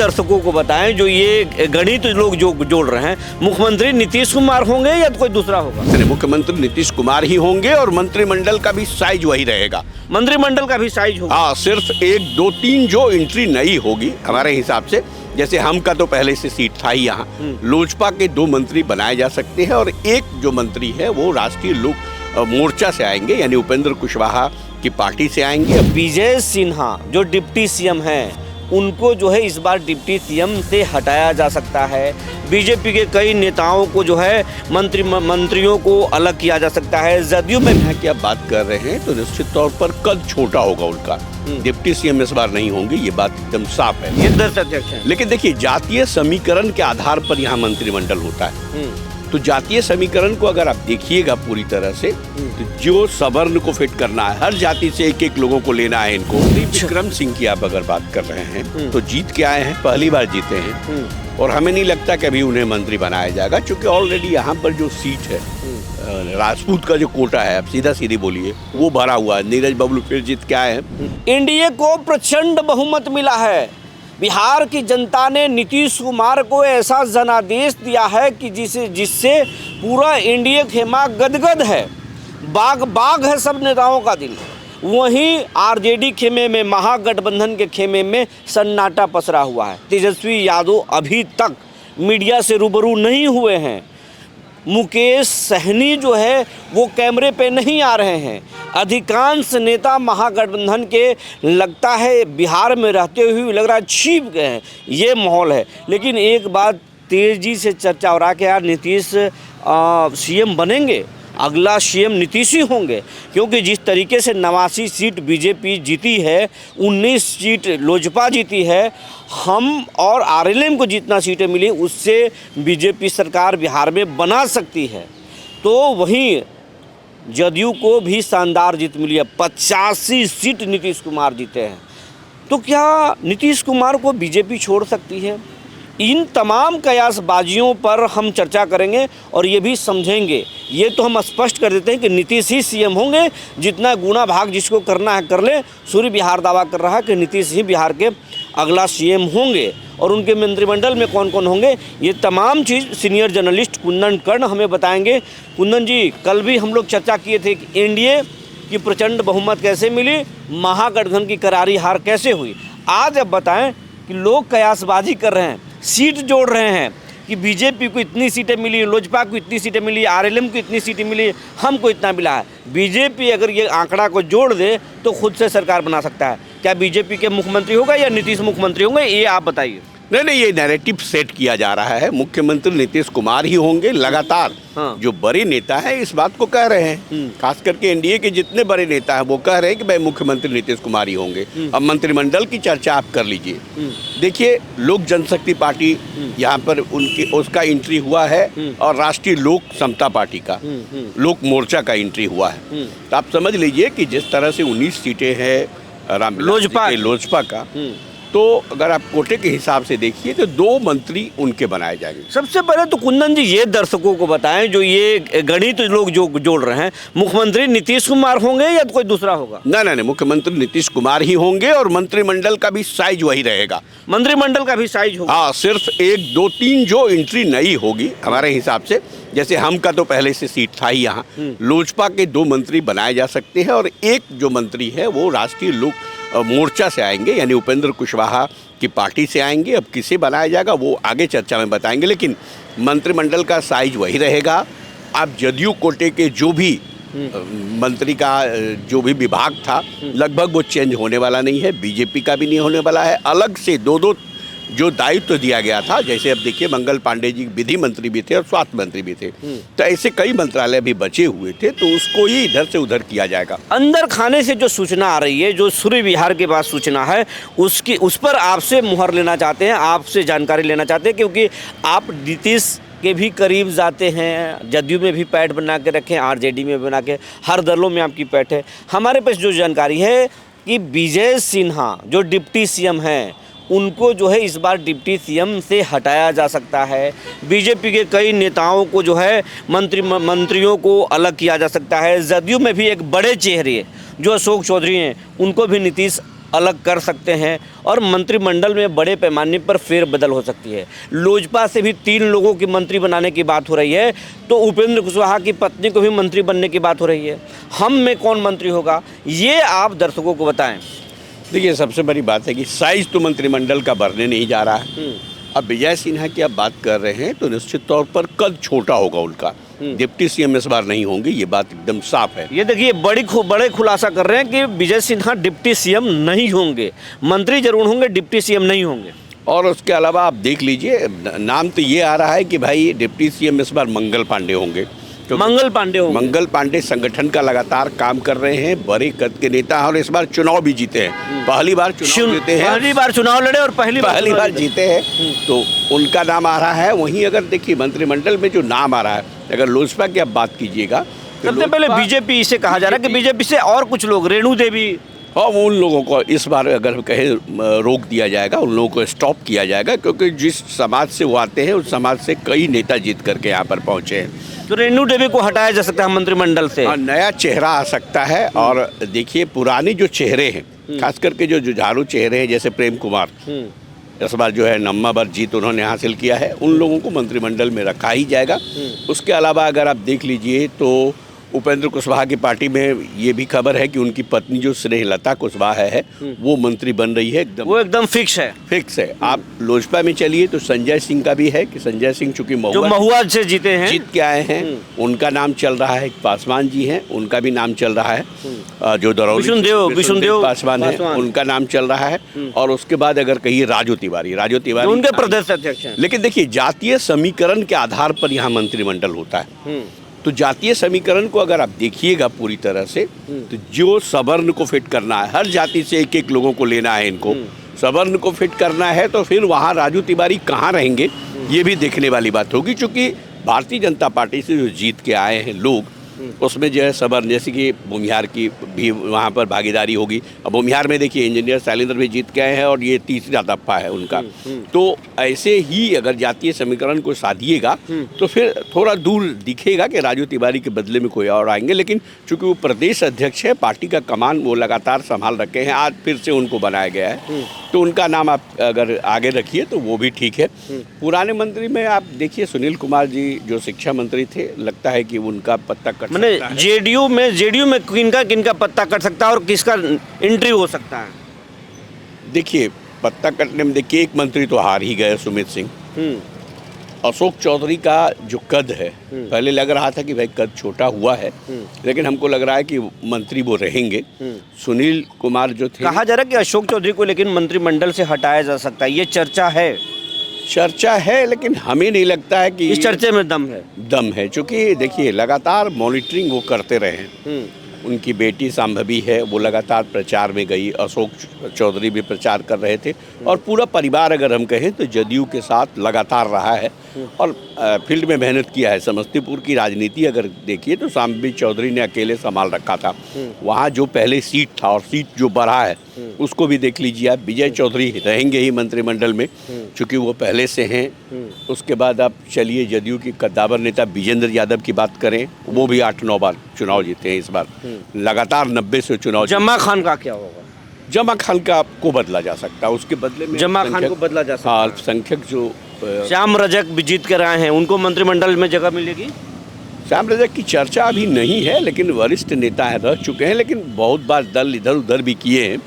दर्शकों को बताएं जो ये गणित लोग जो जोड़ रहे हैं, मुख्यमंत्री नीतीश कुमार होंगे या कोई दूसरा होगा? मुख्यमंत्री नीतीश कुमार ही होंगे और मंत्रिमंडल का भी साइज वही रहेगा। मंत्रिमंडल का भी साइज होगा? हाँ, सिर्फ 1 2 3 जो एंट्री नई होगी हमारे हिसाब से। जैसे हम का तो पहले से सीट था ही यहाँ, लोजपा के 2 मंत्री बनाए जा सकते हैं और एक जो मंत्री है वो राष्ट्रीय लोक मोर्चा से आएंगे, यानी उपेंद्र कुशवाहा की पार्टी से आएंगे। विजय सिन्हा जो डिप्टी सीएम हैं, उनको जो है इस बार डिप्टी सीएम से हटाया जा सकता है। बीजेपी के कई नेताओं को जो है मंत्रियों को अलग किया जा सकता है। जदयू में की आप बात कर रहे हैं तो निश्चित तौर पर कद छोटा होगा उनका, डिप्टी सीएम इस बार नहीं होंगे, ये बात एकदम साफ है। ये दर्श अध्यक्ष है। लेकिन देखिए, जातीय समीकरण के आधार पर यहाँ मंत्रिमंडल होता है। तो जातीय समीकरण को अगर आप देखिएगा पूरी तरह से, तो जो सवर्ण को फिट करना है, हर जाति से एक एक लोगों को लेना है इनको। विक्रम सिंह की आप अगर बात कर रहे हैं तो जीत के आए हैं, पहली बार जीते हैं और हमें नहीं लगता कि अभी उन्हें मंत्री बनाया जाएगा, क्योंकि ऑलरेडी यहाँ पर जो सीट है, राजपूत का जो कोटा है, आप सीधा सीधी बोलिए, वो भरा हुआ है। नीरज बबलू फिर जीत के आए हैं। एनडीए को प्रचंड बहुमत मिला है। बिहार की जनता ने नीतीश कुमार को ऐसा जनादेश दिया है कि जिससे पूरा एनडीए खेमा गदगद है, बाग बाग है सब नेताओं का दिल। वहीं आरजेडी खेमे में, महागठबंधन के खेमे में सन्नाटा पसरा हुआ है। तेजस्वी यादव अभी तक मीडिया से रूबरू नहीं हुए हैं। मुकेश सहनी जो है वो कैमरे पे नहीं आ रहे हैं। अधिकांश नेता महागठबंधन के लगता है बिहार में रहते हुए लग रहा है छिप गए हैं, ये माहौल है। लेकिन एक बात तेजी से चर्चा हो रहा है कि यार नीतीश सीएम बनेंगे, अगला सीएम नीतीश ही होंगे, क्योंकि जिस तरीके से 89 सीट बीजेपी जीती है, 19 सीट लोजपा जीती है, हम और आरएलएम को जितना सीटें मिली उससे बीजेपी सरकार बिहार में बना सकती है। तो वहीं जदयू को भी शानदार जीत मिली है, 85 सीट नीतीश कुमार जीते हैं। तो क्या नीतीश कुमार को बीजेपी छोड़ सकती है? इन तमाम कयासबाजियों पर हम चर्चा करेंगे और ये भी समझेंगे। ये तो हम स्पष्ट कर देते हैं कि नीतीश ही सीएम होंगे, जितना गुना भाग जिसको करना है कर ले। सूर्य बिहार दावा कर रहा है कि नीतीश ही बिहार के अगला सीएम होंगे और उनके मंत्रिमंडल में कौन कौन होंगे, ये तमाम चीज़ सीनियर जर्नलिस्ट कुंदन कर्ण हमें बताएंगे। कुंदन जी, कल भी हम लोग चर्चा किए थे कि एनडीए की प्रचंड बहुमत कैसे मिली, महागठबंधन की करारी हार कैसे हुई। आज अब बताएं कि लोग कयासबाजी कर रहे हैं, सीट जोड़ रहे हैं कि बीजेपी को इतनी सीटें मिली, लोजपा को इतनी सीटें मिली, आरएलएम को इतनी सीटें मिली, हमको इतना मिला है। बीजेपी अगर ये आंकड़ा को जोड़ दे तो खुद से सरकार बना सकता है। क्या बीजेपी के मुख्यमंत्री होगा या नीतीश मुख्यमंत्री होंगे, ये आप बताइए। नहीं, ये नैरेटिव सेट किया जा रहा है, मुख्यमंत्री नीतीश कुमार ही होंगे। लगातार जो बड़े नेता हैं इस बात को कह रहे हैं, खास करके एनडीए के जितने बड़े नेता हैं वो कह रहे हैं कि भाई मुख्यमंत्री नीतीश कुमार ही होंगे। अब मंत्रिमंडल की चर्चा आप कर लीजिए। देखिए, लोक जनशक्ति पार्टी यहाँ पर उसका एंट्री हुआ है और राष्ट्रीय लोक समता पार्टी का लोक मोर्चा का एंट्री हुआ है। तो आप समझ लीजिए कि जिस तरह से 19 सीटें हैं लोजपा का, तो अगर आप कोटे के हिसाब से देखिए तो 2 मंत्री उनके बनाए जाएंगे। सबसे पहले तो कुंदन जी ये दर्शकों को बताएं जो ये गणित लोग जो जोड़ रहे हैं, मुख्यमंत्री नीतीश कुमार होंगे या कोई दूसरा होगा? नहीं, मुख्यमंत्री नीतीश कुमार ही होंगे और मंत्रिमंडल का भी साइज वही रहेगा। मंत्रिमंडल का भी साइज होगा? हाँ, सिर्फ 1 2 3 जो एंट्री नई होगी हमारे हिसाब से। जैसे हम का तो पहले से सीट था ही यहाँ, लोजपा के 2 मंत्री बनाए जा सकते हैं और एक जो मंत्री है वो राष्ट्रीय लोक मोर्चा से आएंगे, यानी उपेंद्र कुशवाहा की पार्टी से आएंगे। अब किसे बनाया जाएगा वो आगे चर्चा में बताएंगे, लेकिन मंत्रिमंडल का साइज वही रहेगा। अब जदयू कोटे के जो भी मंत्री का जो भी विभाग था लगभग वो चेंज होने वाला नहीं है, बीजेपी का भी नहीं होने वाला है। अलग से 2 जो दायित्व दिया गया था, जैसे अब देखिए मंगल पांडे जी विधि मंत्री भी थे और स्वास्थ्य मंत्री भी थे, तो ऐसे कई मंत्रालय भी बचे हुए थे, तो उसको ही इधर से उधर किया जाएगा। अंदर खाने से जो सूचना आ रही है, जो सूर्य विहार के पास सूचना है, उस पर आपसे मुहर लेना चाहते हैं, आपसे जानकारी लेना चाहते हैं, क्योंकि आप नीतीश के भी करीब जाते हैं, जदयू में भी पैठ बना के रखें, आरजेडी में बना के, हर दलों में आपकी पैठ है। हमारे पास जो जानकारी है कि विजय सिन्हा जो डिप्टी सीएम हैं, उनको जो है इस बार डिप्टी सीएम से हटाया जा सकता है। बीजेपी के कई नेताओं को जो है मंत्रियों को अलग किया जा सकता है। जदयू में भी एक बड़े चेहरे जो अशोक चौधरी हैं, उनको भी नीतीश अलग कर सकते हैं और मंत्रिमंडल में बड़े पैमाने पर फेरबदल हो सकती है। लोजपा से भी 3 लोगों की मंत्री बनाने की बात हो रही है, तो उपेंद्र कुशवाहा की पत्नी को भी मंत्री बनने की बात हो रही है। हम में कौन मंत्री होगा, ये आप दर्शकों को बताएं। देखिए, सबसे बड़ी बात है कि साइज तो मंत्रिमंडल का बढ़ने नहीं जा रहा है। अब विजय सिन्हा की आप बात कर रहे हैं तो निश्चित तौर पर कद छोटा होगा उनका। डिप्टी सीएम इस बार नहीं होंगे, ये बात एकदम साफ है। ये देखिए, बड़े खुलासा कर रहे हैं कि विजय सिन्हा डिप्टी सीएम नहीं होंगे, मंत्री जरूर होंगे, डिप्टी सीएम नहीं होंगे। और उसके अलावा आप देख लीजिए, नाम तो ये आ रहा है कि भाई डिप्टी सीएम इस बार मंगल पांडे होंगे। तो मंगल पांडे होंगे। मंगल पांडे संगठन का लगातार काम कर रहे हैं, बड़े कद के नेता हैं और इस बार चुनाव भी जीते हैं। पहली बार चुनाव जीते हैं, पहली बार चुनाव लड़े और पहली बार जीते हैं, तो उनका नाम आ रहा है। वहीं अगर देखिए मंत्रिमंडल में जो नाम आ रहा है, अगर लोजपा की आप बात कीजिएगा, सबसे पहले बीजेपी से कहा जा रहा है कि बीजेपी से और कुछ लोग, रेणु देवी, हाँ, वो उन लोगों को इस बार अगर कहे रोक दिया जाएगा, उन लोगों को स्टॉप किया जाएगा, क्योंकि जिस समाज से वो आते हैं उस समाज से कई नेता जीत करके यहाँ पर पहुँचे हैं। तो रेणु देवी को हटाया जा सकता है मंत्रिमंडल से, नया चेहरा आ सकता है। और देखिए, पुराने जो चेहरे हैं, खास करके जो जुझारू चेहरे हैं, जैसे प्रेम कुमार, इस बार जो है नम्मा बार जीत उन्होंने हासिल किया है, उन लोगों को मंत्रिमंडल में रखा ही जाएगा। उसके अलावा अगर आप देख लीजिए तो उपेंद्र कुशवाहा की पार्टी में ये भी खबर है कि उनकी पत्नी जो स्नेहलता कुशवाहा है वो मंत्री बन रही है। वो एकदम फिक्स है। आप लोजपा में चलिए तो संजय सिंह का भी है कि संजय सिंह चूंकि महुआ से जीत के आए हैं, उनका नाम चल रहा है। पासवान जी हैं, उनका भी नाम चल रहा है। जो दरौली विष्णुदेव पासवान है, उनका नाम चल रहा है। और उसके बाद अगर कहिए राजू तिवारी उनके प्रदेश अध्यक्ष हैं। लेकिन देखिए, जातीय समीकरण के आधार पर यहाँ मंत्रिमंडल होता है। तो जातीय समीकरण को अगर आप देखिएगा पूरी तरह से, तो जो सवर्ण को फिट करना है, हर जाति से एक लोगों को लेना है, इनको सवर्ण को फिट करना है, तो फिर वहाँ राजू तिवारी कहाँ रहेंगे, ये भी देखने वाली बात होगी। क्योंकि भारतीय जनता पार्टी से जो जीत के आए हैं लोग, उसमें जो है सवर्ण, जैसे कि भूमिहार की भी वहाँ पर भागीदारी होगी। अब भूमिहार में देखिए इंजीनियर शैलेंद्र भी जीत के आए हैं और ये तीसरा दफा है उनका। तो ऐसे ही अगर जातीय समीकरण को साधिएगा तो फिर थोड़ा दूर दिखेगा कि राजू तिवारी के बदले में कोई और आएंगे। लेकिन चूंकि वो प्रदेश अध्यक्ष है, पार्टी का कमान वो लगातार संभाल रखे हैं, आज फिर से उनको बनाया गया है, तो उनका नाम आप अगर आगे रखिए तो वो भी ठीक है। पुराने मंत्री में आप देखिए सुनील कुमार जी जो शिक्षा मंत्री थे, लगता है कि उनका पत्ता कट मैंने जेडीयू में किनका पत्ता कट सकता है और किसका एंट्री हो सकता है। देखिए, पत्ता कटने में देखिए एक मंत्री तो हार ही गए, सुमित सिंह। अशोक चौधरी का जो कद है, पहले लग रहा था कि भाई कद छोटा हुआ है, लेकिन हमको लग रहा है कि मंत्री वो रहेंगे। सुनील कुमार जो थे, कहा जा रहा है कि अशोक चौधरी को लेकिन मंत्रिमंडल से हटाया जा सकता है, ये चर्चा है, लेकिन हमें नहीं लगता है कि इस चर्चे में दम है। क्योंकि देखिए, लगातार मॉनिटरिंग वो करते रहे हैं। उनकी बेटी संभवी है, वो लगातार प्रचार में गई, अशोक चौधरी भी प्रचार कर रहे थे, और पूरा परिवार अगर हम कहें तो जदयू के साथ लगातार रहा है और फील्ड में मेहनत किया है। समस्तीपुर की राजनीति अगर देखिए तो संभवी चौधरी ने अकेले संभाल रखा था। वहाँ जो पहले सीट था और सीट जो बढ़ा है उसको भी देख लीजिए आप। विजय चौधरी रहेंगे ही मंत्रिमंडल में, चूँकि वो पहले से हैं। उसके बाद आप चलिए जदयू की कद्दावर नेता विजेंद्र यादव की बात करें, वो भी 8-9 बार चुनाव जीते हैं इस बार, लगातार 90 से चुनाव। जमा खान का क्या होगा? जमा खान का को बदला जा सकता है, उसके बदले में जमा खान को बदला जा सकता है। अल्पसंख्यक जो श्याम रजक भी जीत कर आए हैं, उनको मंत्रिमंडल में जगह मिलेगी? श्याम रजक की चर्चा अभी नहीं है, लेकिन वरिष्ठ नेता है, रह चुके हैं, लेकिन बहुत बार दल इधर उधर भी किए हैं,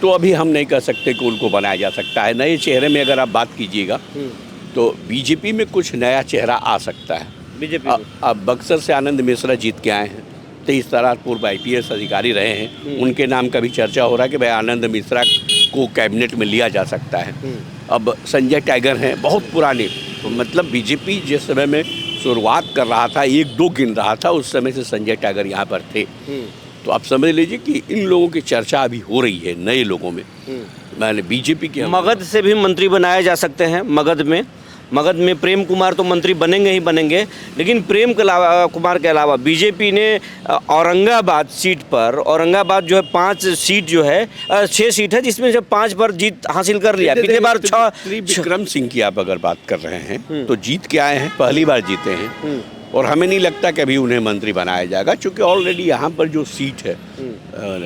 तो अभी हम नहीं कह सकते कि उनको बनाया जा सकता है। नए चेहरे में अगर आप बात कीजिएगा तो बीजेपी में कुछ नया चेहरा आ सकता है। बीजेपी अब बक्सर से आनंद मिश्रा जीत के आए हैं, 23 साल पूर्व IPS अधिकारी रहे हैं, उनके नाम का भी चर्चा हो रहा है कि भाई आनंद मिश्रा को कैबिनेट में लिया जा सकता है। अब संजय टाइगर हैं, बहुत पुराने, तो मतलब बीजेपी जिस समय में शुरुआत कर रहा था, 1-2 गिन रहा था, उस समय से संजय टाइगर यहाँ पर थे। तो आप समझ लीजिए कि इन लोगों की चर्चा अभी हो रही है नए लोगों में। मैंने बीजेपी के मगध से भी मंत्री बनाए जा सकते हैं। मगध में प्रेम कुमार तो मंत्री बनेंगे ही बनेंगे, लेकिन प्रेम कुमार के अलावा बीजेपी ने औरंगाबाद सीट पर, औरंगाबाद जो है 5 सीट जो है 6 सीट है, जिसमें से 5 पर जीत हासिल कर लिया। पिछले बार 6 विक्रम सिंह की आप अगर बात कर रहे हैं तो जीत के आए हैं, पहली बार जीते हैं। और हमें नहीं लगता कि अभी उन्हें मंत्री बनाया जाएगा, क्योंकि ऑलरेडी यहाँ पर जो सीट है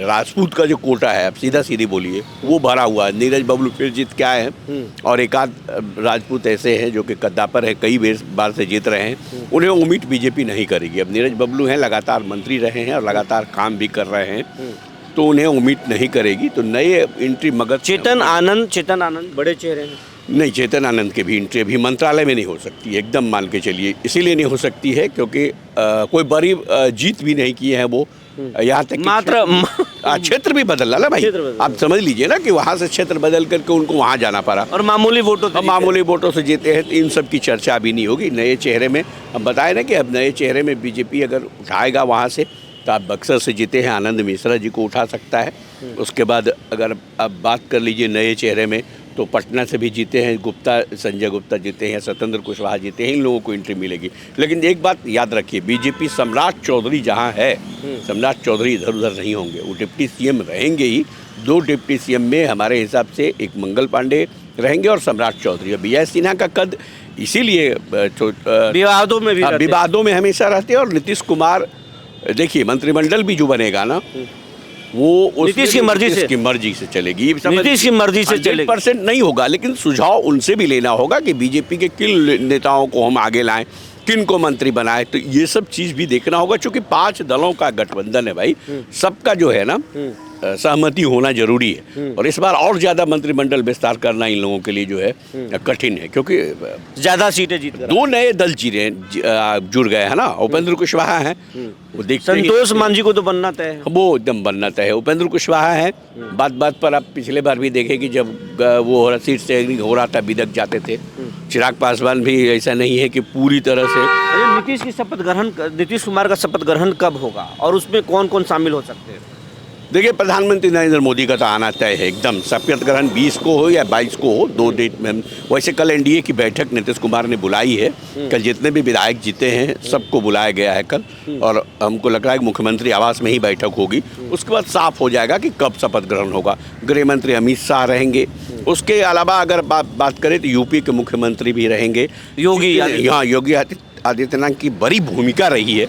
राजपूत का जो कोटा है, अब सीधा सीधी बोलिए, वो भरा हुआ है। नीरज बबलू फिर जीत के आए हैं और एक आध राजपूत ऐसे हैं जो कि कद्दापर है, कई बार से जीत रहे हैं, उन्हें उम्मीद बीजेपी नहीं करेगी। अब नीरज बबलू हैं, लगातार मंत्री रहे हैं और लगातार काम भी कर रहे हैं, तो उन्हें उम्मीद नहीं करेगी। तो नए एंट्री मगध चेतन आनंद बड़े चेहरे हैं। नहीं, चेतन आनंद की भी एंट्री अभी मंत्रालय में नहीं हो सकती, एकदम मान के चलिए। इसीलिए नहीं हो सकती है क्योंकि कोई बड़ी जीत भी नहीं की है वो, यहाँ तक मात्र क्षेत्र भी बदला ना भाई, आप समझ लीजिए ना कि वहाँ से क्षेत्र बदल करके उनको वहाँ जाना पड़ा और मामूली वोटों से जीते हैं। तो इन सब की चर्चा अभी नहीं होगी। नए चेहरे में हम बताए ना कि अब नए चेहरे में बीजेपी अगर उठाएगा वहाँ से, तो आप बक्सर से जीते हैं आनंद मिश्रा जी को उठा सकता है। उसके बाद अगर आप बात कर लीजिए नए चेहरे में, तो पटना से भी जीते हैं संजय गुप्ता जीते हैं, सत्येंद्र कुशवाहा जीते हैं, इन लोगों को एंट्री मिलेगी। लेकिन एक बात याद रखिए, बीजेपी सम्राट चौधरी जहां है, सम्राट चौधरी इधर उधर नहीं होंगे, वो डिप्टी सीएम रहेंगे ही। 2 डिप्टी सीएम में हमारे हिसाब से एक मंगल पांडे रहेंगे और सम्राट चौधरी। विजय सिन्हा का कद इसीलिए विवादों में हमेशा रहते हैं। और नीतीश कुमार, देखिए मंत्रिमंडल भी जो बनेगा ना, वो नीतीश की मर्जी से चलेगी, नीतीश की मर्जी से चलेगी। 100% नहीं होगा, लेकिन सुझाव उनसे भी लेना होगा कि बीजेपी के किन नेताओं को हम आगे लाएं, किन को मंत्री बनाए। तो ये सब चीज भी देखना होगा, क्योंकि 5 दलों का गठबंधन है भाई, सबका जो है ना सहमति होना जरूरी है। और इस बार और ज्यादा मंत्रिमंडल विस्तार करना इन लोगों के लिए जो है कठिन है, क्योंकि ज्यादा सीटें जीत 2 नए दल जुड़ गए हैं ना। उपेंद्र कुशवाहा हैं, वो देखते हैं, संतोष मांझी को तो बनना तय है, वो एकदम बनना तय है। उपेंद्र कुशवाहा है, बात पर आप पिछले बार भी देखे कि जब वो सीट शेयरिंग हो रहा था बिदक जाते थे। चिराग पासवान भी ऐसा नहीं है कि पूरी तरह से। नीतीश कुमार का शपथ ग्रहण कब होगा और उसमें कौन कौन शामिल हो सकते हैं? देखिए, प्रधानमंत्री नरेंद्र मोदी का तो आना तय है एकदम। शपथ ग्रहण 20 को हो या 22 को हो, 2 डेट में। वैसे कल एनडीए की बैठक नीतीश कुमार ने बुलाई है। कल जितने भी विधायक जीते हैं सबको बुलाया गया है कल, और हमको लग रहा है कि मुख्यमंत्री आवास में ही बैठक होगी। उसके बाद साफ हो जाएगा कि कब शपथ ग्रहण होगा। गृह मंत्री अमित शाह रहेंगे। उसके अलावा अगर बात करें तो यूपी के मुख्यमंत्री भी रहेंगे, योगी आदित्यनाथ की बड़ी भूमिका रही है।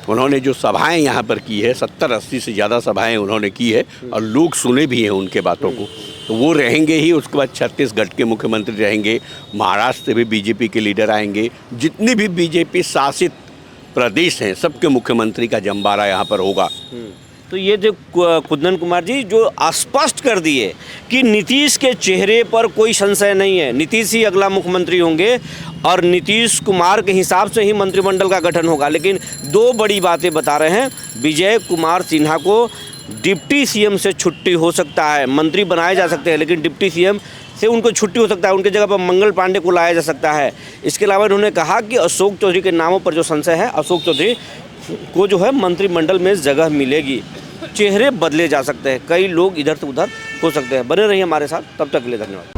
उन्होंने जो सभाएं यहाँ पर की है, 70-80 से ज़्यादा सभाएं उन्होंने की है, और लोग सुने भी हैं उनके बातों को, तो वो रहेंगे ही। उसके बाद छत्तीसगढ़ के मुख्यमंत्री रहेंगे, महाराष्ट्र से भी बीजेपी के लीडर आएंगे। जितनी भी बीजेपी शासित प्रदेश हैं, सबके मुख्यमंत्री का जमवारा यहाँ पर होगा। तो ये जो कुंदन कुमार जी जो स्पष्ट कर दिए कि नीतीश के चेहरे पर कोई संशय नहीं है, नीतीश ही अगला मुख्यमंत्री होंगे और नीतीश कुमार के हिसाब से ही मंत्रिमंडल का गठन होगा। लेकिन 2 बड़ी बातें बता रहे हैं। विजय कुमार सिन्हा को डिप्टी सीएम से छुट्टी हो सकता है, मंत्री बनाए जा सकते हैं, लेकिन डिप्टी सीएम से उनको छुट्टी हो सकता है, उनके जगह पर मंगल पांडे को लाया जा सकता है। इसके अलावा उन्होंने कहा कि अशोक चौधरी के नामों पर जो संशय है, अशोक चौधरी को जो है मंत्रिमंडल में जगह मिलेगी। चेहरे बदले जा सकते हैं, कई लोग इधर से उधर हो सकते हैं। बने रहिए हमारे साथ, तब तक के लिए धन्यवाद।